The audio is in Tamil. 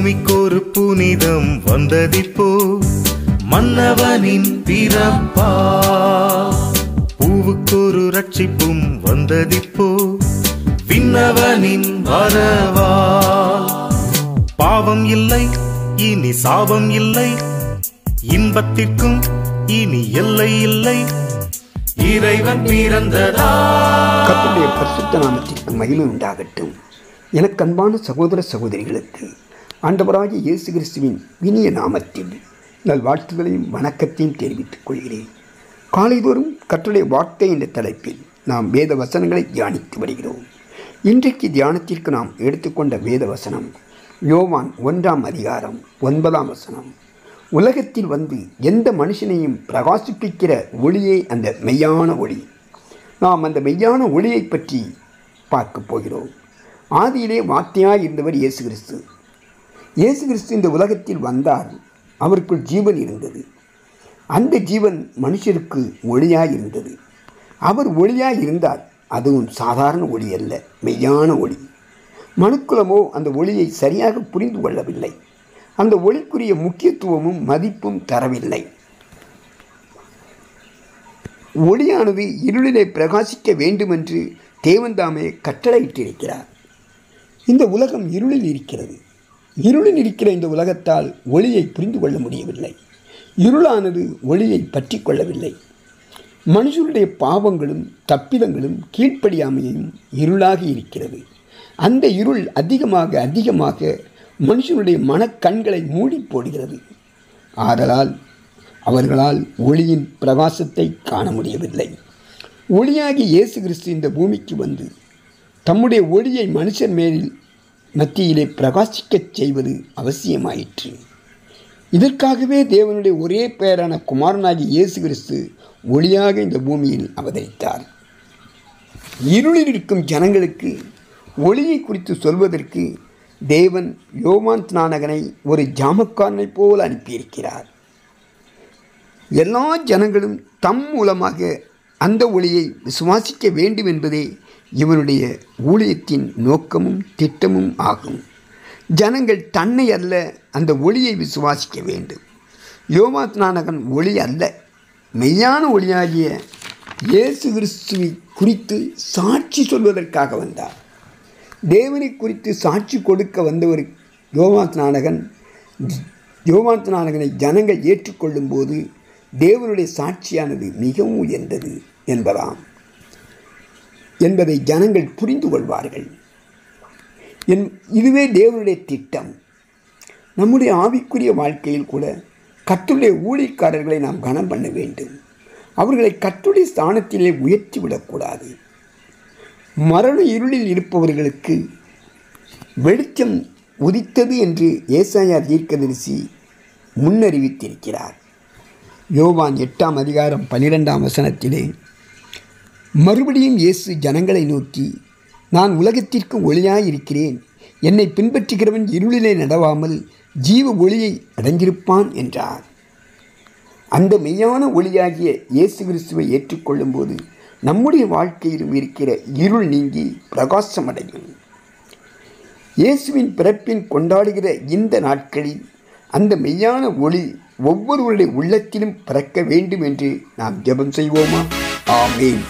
பூமிக்கொரு புனிதம் வந்ததிப்போ மன்னவனின் பிறப்பா. பூவுக்கொரு ரட்சிப்பும் வந்ததிப்போ விண்ணவனின் வரவா. பாவம் இல்லை இனி சாபம் இல்லை, இன்பத்திற்கும் இனி எல்லை இல்லை, இறைவன் பிறந்ததா. கர்த்தருடைய பரிசுத்த நாமத்திற்கு மகிமை உண்டாகட்டும். எனக்கு அன்பான சகோதர சகோதரிகளுக்கு ஆண்டவராகிய இயேசு கிறிஸ்துவின் இனிய நாமத்தில் நல்வாழ்த்துகளையும் வணக்கத்தையும் தெரிவித்துக் கொள்கிறேன். காலைதோறும் கர்த்தருடைய வார்த்தை என்ற தலைப்பில் நாம் வேத வசனங்களை தியானித்து வருகிறோம். இன்றைக்கு தியானத்திற்கு நாம் எடுத்துக்கொண்ட வேத வசனம் யோவான் 1ஆம் அதிகாரம் 9ஆம் வசனம். உலகத்தில் வந்து எந்த மனுஷனையும் பிரகாசிப்பிக்கிற ஒளியே அந்த மெய்யான ஒளி. நாம் அந்த மெய்யான ஒளியை பற்றி பார்க்க போகிறோம். ஆதியிலே வார்த்தையாய் இருந்தவர் இயேசு கிறிஸ்து. இயேசு கிறிஸ்து இந்த உலகத்தில் வந்தார். அவருக்குள் ஜீவன் இருந்தது. அந்த ஜீவன் மனுஷருக்கு ஒளியாய் இருந்தது. அவர் ஒளியாய் இருந்தார். அதுவும் சாதாரண ஒளி அல்ல, மெய்யான ஒளி. மனுக்குலமோ அந்த ஒளியை சரியாக புரிந்து கொள்ளவில்லை. அந்த ஒளிக்குரிய முக்கியத்துவமும் மதிப்பும் தரவில்லை. ஒளியானது இருளிலே பிரகாசிக்க வேண்டுமென்று தேவன்தாமே கட்டளையிட்டிருக்கிறார். இந்த உலகம் இருளில் இருக்கிறது. இருளில் இருக்கிற இந்த உலகத்தால் ஒளியை புரிந்து கொள்ள முடியவில்லை. இருளானது ஒளியை பற்றி கொள்ளவில்லை. மனுஷனுடைய பாவங்களும் தப்பிதங்களும் கீழ்ப்படியாமையும் இருளாக இருக்கிறது. அந்த இருள் அதிகமாக மனுஷனுடைய மனக்கண்களை மூடி போடுகிறது. ஆதலால் அவர்களால் ஒளியின் பிரகாசத்தை காண முடியவில்லை. ஒளியாகி இயேசு கிறிஸ்து இந்த பூமிக்கு வந்து தம்முடைய ஒளியை மனுஷன் மேலில் மத்தியிலே பிரகாசிக்கச் செய்வது அவசியமாயிற்று. இதற்காகவே தேவனுடைய ஒரே பெயரான குமாரனாகிய இயேசு கிறிஸ்து ஒளியாக இந்த பூமியில் அவதரித்தார். இருளில் இருக்கும் ஜனங்களுக்கு ஒளியை குறித்து சொல்வதற்கு தேவன் யோவான் ஸ்நானகனை ஒரு ஜாமக்காரனை போல் அனுப்பியிருக்கிறார். எல்லா ஜனங்களும் தம் மூலமாக அந்த ஒளியை விசுவாசிக்க வேண்டும் என்பதே இவனுடைய ஊழியத்தின் நோக்கமும் திட்டமும் ஆகும். ஜனங்கள் தன்னை அல்ல, அந்த ஒளியை விசுவாசிக்க வேண்டும். யோவான் ஸ்நானகன் ஒளி அல்ல, மெய்யான ஒளியாகிய இயேசு கிறிஸ்துவை குறித்து சாட்சி சொல்வதற்காக வந்தார். தேவனை குறித்து சாட்சி கொடுக்க வந்தவர் யோவான் ஸ்நானகன். யோவான் ஸ்நானகனை ஜனங்கள் ஏற்றுக்கொள்ளும் போது தேவனுடைய சாட்சியானது மிகவும் உயர்ந்தது என்பதை ஜனங்கள் புரிந்து கொள்வார்கள். இதுவே தேவனுடைய திட்டம். நம்முடைய ஆவிக்குரிய வாழ்க்கையில் கூட கர்த்தருடைய ஊழியக்காரர்களை நாம் கனம் பண்ண வேண்டும். அவர்களை கர்த்தருடைய ஸ்தானத்திலே உயர்த்தி விடக்கூடாது. மரண இருளில் இருப்பவர்களுக்கு வெளிச்சம் உதித்தது என்று ஏசாயா தீர்க்கதரிசி முன்னறிவித்திருக்கிறார். யோவான் 8ஆம் அதிகாரம் 12ஆம் வசனத்திலே மறுபடியும் இயேசு ஜனங்களை நோக்கி, நான் உலகத்திற்கு ஒளியாயிருக்கிறேன். என்னை பின்பற்றுகிறவன் இருளிலே நடவாமல் ஜீவ ஒளியை அடைந்திருப்பான் என்றார். அந்த மெய்யான ஒளியாகிய இயேசு கிறிஸ்துவை ஏற்றுக்கொள்ளும் போது நம்முடைய வாழ்க்கையிலும் இருக்கிற இருள் நீங்கி பிரகாசமடையும். இயேசுவின் பிறப்பின் கொண்டாடுகிற இந்த நாட்களில் அந்த மெய்யான ஒளி ஒவ்வொருவருடைய உள்ளத்திலும் பிறக்க வேண்டும் என்று நாம் ஜெபம் செய்வோமா? ஆமென்.